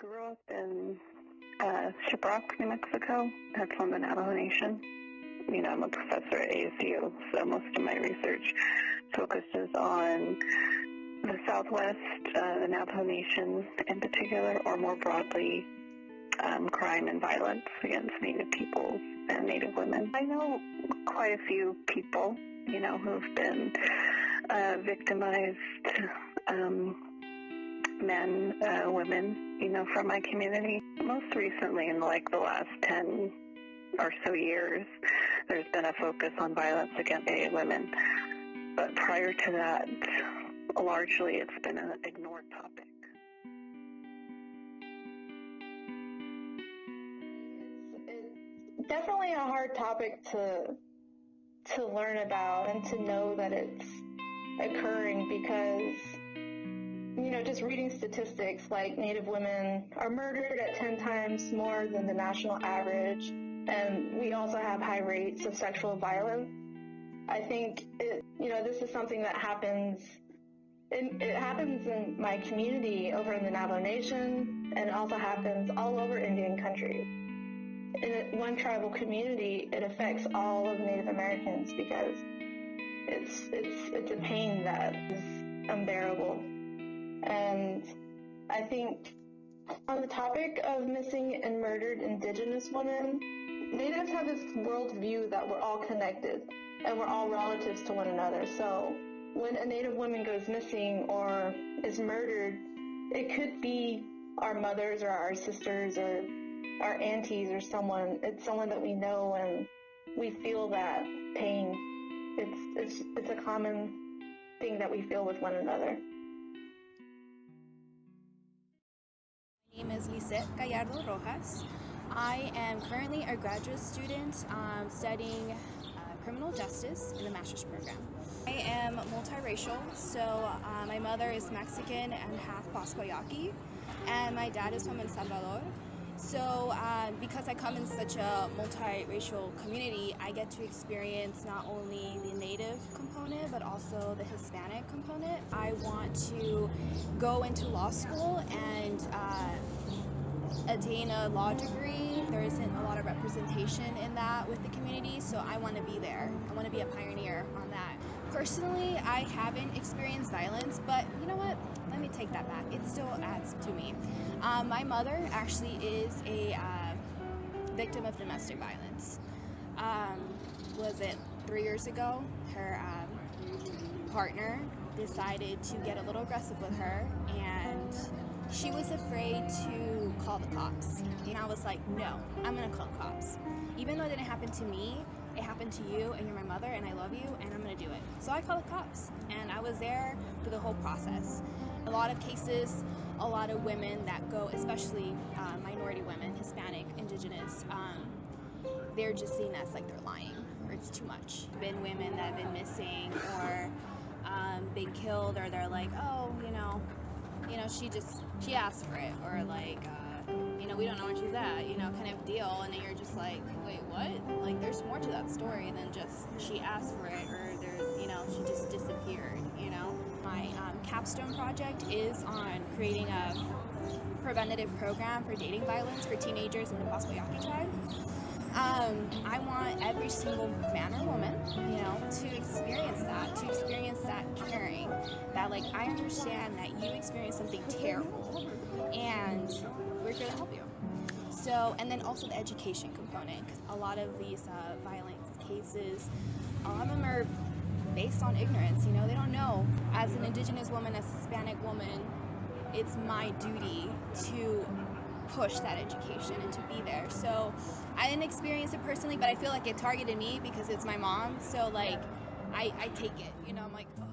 grew up in Shiprock, New Mexico. That's on the Navajo Nation. You know, I'm a professor at ASU, so most of my research focuses on the Southwest, the Navajo Nation in particular, or more broadly, crime and violence against Native peoples and Native women. I know quite a few people, you know, who've been victimized, men, women, you know, from my community. Most recently, in like the last 10 or so years, there's been a focus on violence against gay women. But prior to that, largely it's been an ignored topic. It's definitely a hard topic to learn about and to know that it's occurring because, you know, just reading statistics like Native women are murdered at 10 times more than the national average, and we also have high rates of sexual violence. I think, this is something that happens. It happens in my community over in the Navajo Nation, and it also happens all over Indian country. In one tribal community, it affects all of Native Americans because it's a pain that is unbearable. And I think on the topic of missing and murdered Indigenous women, Natives have this worldview that we're all connected and we're all relatives to one another. So when a Native woman goes missing or is murdered, it could be our mothers or our sisters or our aunties or someone. It's someone that we know, and we feel that pain. It's a common thing that we feel with one another. My name is Lisette Gallardo Rojas. I am currently a graduate student studying criminal justice in the master's program. I am multiracial, so my mother is Mexican and half Pascoyaqui, and my dad is from El Salvador. So because I come in such a multiracial community, I get to experience not only the Native component, but also the Hispanic component. I want to go into law school and attain a law degree. There isn't a lot of representation in that with the community, so I want to be there. I want to be a pioneer on that. Personally, I haven't experienced violence, but you know what? Let me take that back. It still adds to me. My mother actually is a victim of domestic violence. Was it 3 years ago? Her partner decided to get a little aggressive with her, and she was afraid to call the cops. And I was like, no, I'm gonna call the cops. Even though it didn't happen to me, it happened to you, and you're my mother, and I love you, and I'm gonna do it. So I called the cops, and I was there for the whole process. A lot of cases, a lot of women that go, especially minority women, Hispanic, Indigenous, they're just seen as like they're lying, or it's too much. Been women that have been missing or been killed, or they're like, oh, she asked for it, or like, we don't know where she's at, kind of deal. And then you're just like, wait, what? Like, there's more to that story than just she asked for it, or she just disappeared, My capstone project is on creating a preventative program for dating violence for teenagers in the Pascoyaqui tribe. I want every single man or woman, to experience that caring, that like, I understand that you experienced something terrible and we're here to help you. So, and then also the education component, because a lot of these violence cases, a lot of them are based on ignorance, they don't know. As an Indigenous woman, as a Hispanic woman, it's my duty to push that education and to be there. So I didn't experience it personally, but I feel like it targeted me because it's my mom. So like, I take it, I'm like, oh.